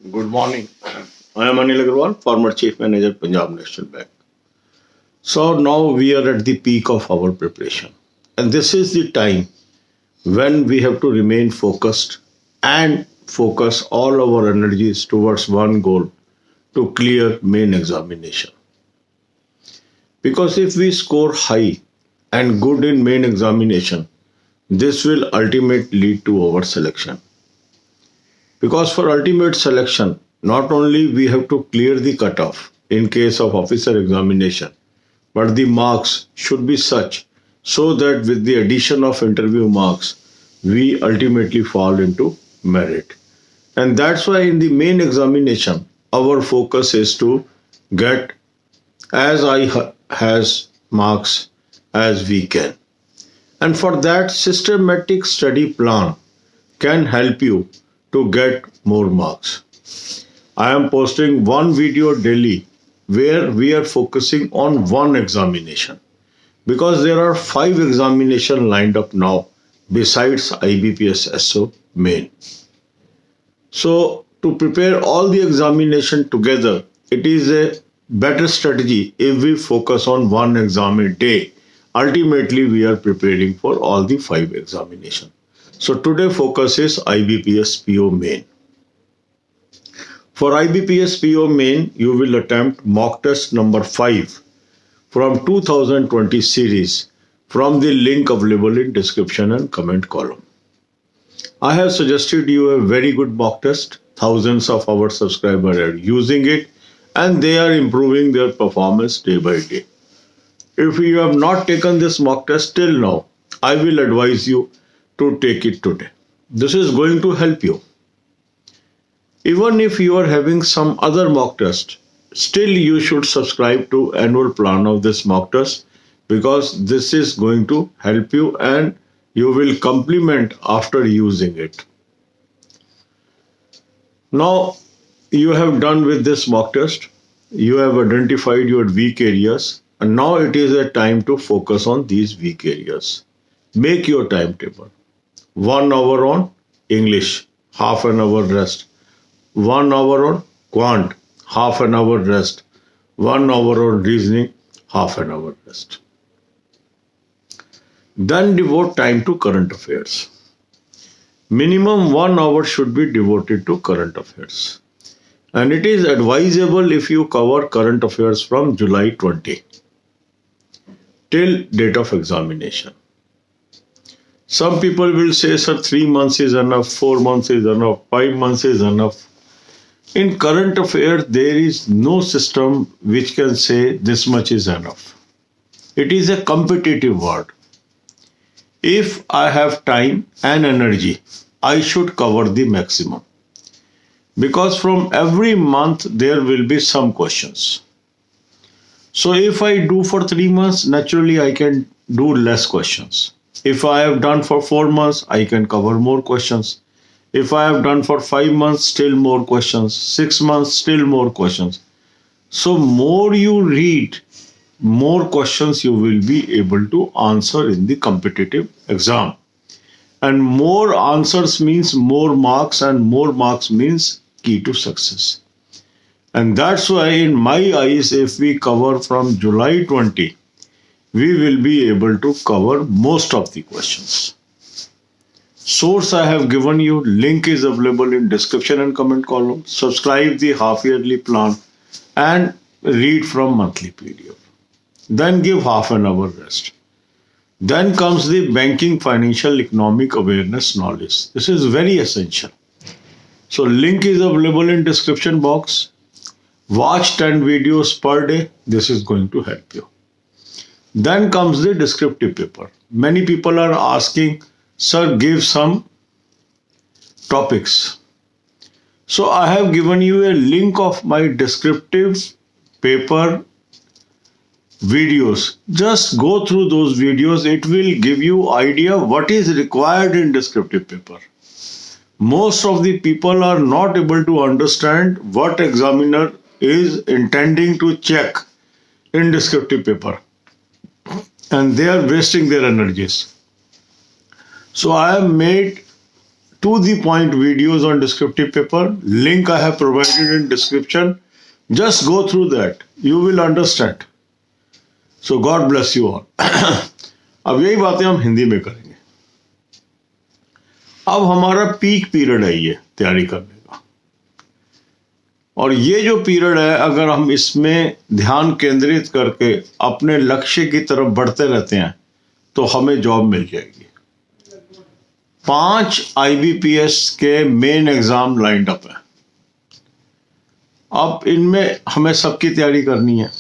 Good morning. I am Anil Agarwal, former Chief Manager, Punjab National Bank. So now we are at the peak of our preparation. And this is the time when we have to remain focused and focus all our energies towards one goal to clear main examination. Because if we score high and good in main examination, this will ultimately lead to our selection. Because for ultimate selection, not only we have to clear the cutoff in case of officer examination, but the marks should be such so that with the addition of interview marks, we ultimately fall into merit. And that's why in the main examination, our focus is to get as high has marks as we can. And for that, systematic study plan can help you to get more marks. I am posting one video daily where we are focusing on one examination because there are five examinations lined up now besides IBPS SO main. So to prepare all the examination together, it is a better strategy if we focus on one exam a day. Ultimately, we are preparing for all the five examinations. So today focus is IBPS PO main. For IBPS PO main, you will attempt mock test number 5 from 2020 series from the link available in description and comment column. I have suggested you a very good mock test. Thousands of our subscribers are using it and they are improving their performance day by day. If you have not taken this mock test till now, I will advise you to take it today. This is going to help you. Even if you are having some other mock test, still you should subscribe to annual plan of this mock test because this is going to help you and you will complement after using it. Now you have done with this mock test, you have identified your weak areas and now it is a time to focus on these weak areas. Make your timetable. 1 hour on English, half an hour rest. 1 hour on quant, half an hour rest. 1 hour on reasoning, half an hour rest. Then devote time to current affairs. Minimum 1 hour should be devoted to current affairs. And it is advisable if you cover current affairs from July 20 till date of examination. Some people will say, sir, 3 months is enough, 4 months is enough, 5 months is enough. In current affairs, there is no system which can say this much is enough. It is a competitive world. If I have time and energy, I should cover the maximum. Because from every month, there will be some questions. So if I do for 3 months, naturally I can do less questions. If I have done for 4 months, I can cover more questions. If I have done for 5 months, still more questions. 6 months, still more questions. So more you read, more questions you will be able to answer in the competitive exam. And more answers means more marks and more marks means key to success. And that's why in my eyes, if we cover from July 20, we will be able to cover most of the questions. Source I have given you, link is available in description and comment column. Subscribe the half yearly plan and read from monthly PDF. Then give half an hour rest. Then comes the banking, financial, economic awareness knowledge. This is very essential. So link is available in description box. Watch 10 videos per day. This is going to help you. Then comes the descriptive paper. Many people are asking, sir, give some topics. So I have given you a link of my descriptive paper videos. Just go through those videos. It will give you idea what is required in descriptive paper. Most of the people are not able to understand what examiner is intending to check in descriptive paper. And they are wasting their energies. So I have made to the point videos on descriptive paper. Link I have provided in description. Just go through that. You will understand. So God bless you all. अब यही बातें हम हिंदी में करेंगे. अब हमारा peak period है ये तैयारी करने का, और ये जो पीरियड है अगर हम इसमें ध्यान केंद्रित करके अपने लक्ष्य की तरफ बढ़ते रहते हैं तो हमें जॉब मिल जाएगी. 5 IBPS के मेन एग्जाम लाइंड अप है. अब इनमें हमें सबकी तैयारी करनी है.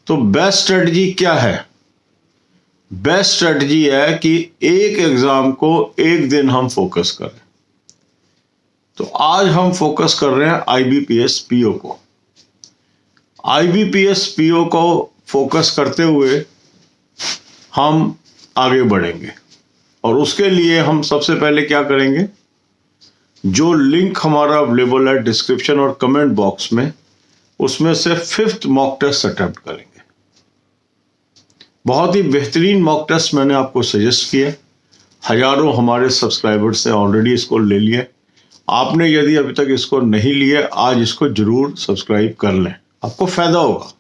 तो बेस्ट स्ट्रेटजी क्या है? बेस्ट स्ट्रेटजी है कि एक एग्जाम को एक दिन हम फोकस करें. तो आज हम फोकस कर रहे हैं IBPS PO को. IBPS PO को फोकस करते हुए हम आगे बढ़ेंगे, और उसके लिए हम सबसे पहले क्या करेंगे, जो लिंक हमारा अवेलेबल है डिस्क्रिप्शन और कमेंट बॉक्स में, उसमें से 5th मॉक टेस्ट अटेम्प्ट करेंगे. बहुत ही बेहतरीन मॉक टेस्ट मैंने आपको सजेस्ट किया. हजारों हमारे सब्सक्राइबर्स ने ऑलरेडी इसको ले लिया. आपने यदि अभी तक इसको नहीं लिया, आज इसको जरूर सब्सक्राइब कर लें, आपको फायदा होगा.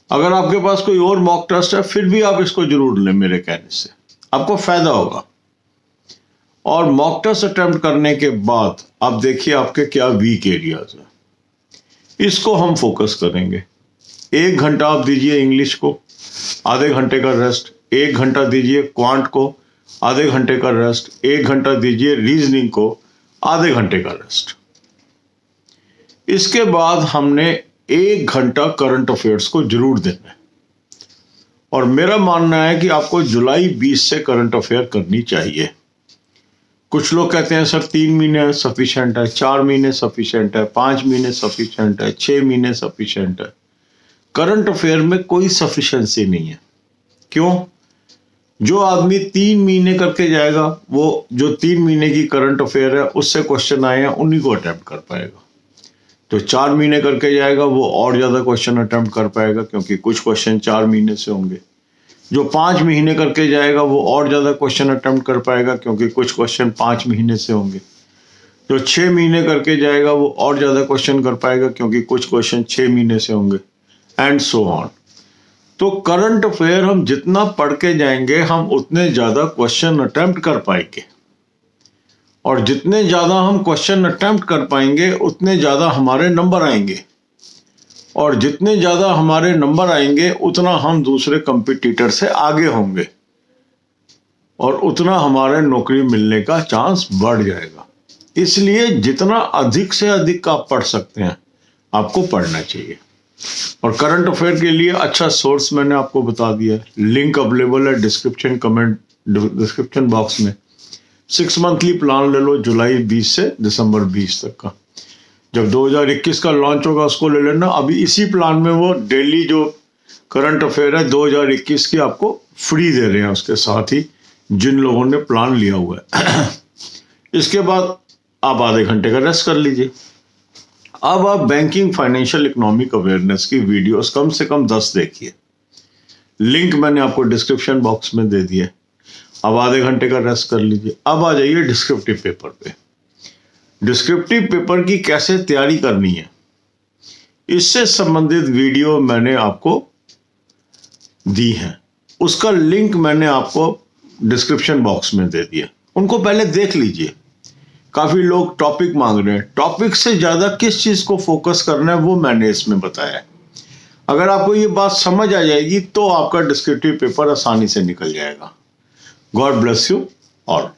अगर आपके पास कोई और मॉक टेस्ट है फिर भी आप इसको जरूर लें, मेरे कहने से आपको फायदा होगा. और मॉक टेस्ट अटेम्प्ट करने के बाद आप देखिए आपके क्या वीक एरियाज हैं, इसको हम फोकस करेंगे. 1 घंटा आप दीजिए इंग्लिश को, आधे घंटे का रेस्ट. 1 घंटा दीजिए क्वांट को, आधे घंटे का रेस्ट. 1 घंटा दीजिए रीजनिंग को, आधे घंटे का रेस्ट. इसके बाद हमने 1 घंटा करंट अफेयर्स को जरूर देना है. और मेरा मानना है कि आपको जुलाई 20 से करंट अफेयर करनी चाहिए. कुछ लोग कहते हैं सर 3 महीने सफिशिएंट है, 4 महीने सफिशिएंट है, 5 महीने सफिशिएंट है, 6 महीने सफिशिएंट है. करंट अफेयर में कोई सफिशिएंसी नहीं है. क्यों? जो आदमी 3 महीने करके जाएगा, वो जो 3 महीने की करंट अफेयर है उससे क्वेश्चन आए हैं उन्हीं को अटेम्प्ट कर पाएगा. जो 4 महीने करके जाएगा वो और ज़्यादा क्वेश्चन अटेम्प्ट कर पाएगा, क्योंकि कुछ क्वेश्चन 4 महीने से होंगे. जो 5 महीने करके जाएगा वो और ज़्यादा क्वेश्चन अटेम्प्ट कर पाएगा, क्योंकि कुछ क्वेश्चन 5 महीने से होंगे. जो 6 महीने करके जाएगा वो और ज़्यादा क्वेश्चन कर पाएगा, क्योंकि कुछ क्वेश्चन 6 महीने से होंगे, एंड सो ऑन. तो करंट अफेयर हम जितना पढ़ के जाएंगे हम उतने ज़्यादा क्वेश्चन अटेम्प्ट कर पाएंगे, और जितने ज़्यादा हम क्वेश्चन अटेम्प्ट कर पाएंगे उतने ज़्यादा हमारे नंबर आएंगे, और जितने ज़्यादा हमारे नंबर आएंगे उतना हम दूसरे कंपटीटर से आगे होंगे, और उतना हमारे नौकरी मिलने का चांस बढ़ जाएगा. इसलिए जितना अधिक से अधिक आप पढ़ सकते हैं आपको पढ़ना चाहिए. और करंट अफेयर के लिए अच्छा सोर्स मैंने आपको बता दिया. लिंक अवेलेबल है डिस्क्रिप्शन बॉक्स में. 6 मंथली प्लान ले लो, जुलाई 20 से दिसंबर 20 तक का. जब 2021 का लॉन्च होगा उसको ले लेना. अभी इसी प्लान में वो डेली जो करंट अफेयर है 2021 की आपको फ्री दे रहे हैं उसके साथ ही, जिन लोगों ने प्लान लिया हुआ है. इसके बाद आप आधे घंटे का रेस्ट कर लीजिए. अब आप बैंकिंग फाइनेंशियल इकोनॉमिक अवेयरनेस की वीडियोस कम से कम 10 देखिए. लिंक मैंने आपको डिस्क्रिप्शन बॉक्स में दे दिया. अब आधे घंटे का रेस्ट कर लीजिए. अब आ जाइए डिस्क्रिप्टिव पेपर पे. डिस्क्रिप्टिव पेपर की कैसे तैयारी करनी है इससे संबंधित वीडियो मैंने आपको दी है. उसका लिंक मैंने आपको डिस्क्रिप्शन बॉक्स में दे दिया. उनको पहले देख लीजिए. काफी लोग टॉपिक मांग रहे हैं. टॉपिक से ज्यादा किस चीज को फोकस करना है वो मैंने इसमें बताया है. अगर आपको ये बात समझ आ जाएगी तो आपका डिस्क्रिप्टिव पेपर आसानी से निकल जाएगा. God bless you all.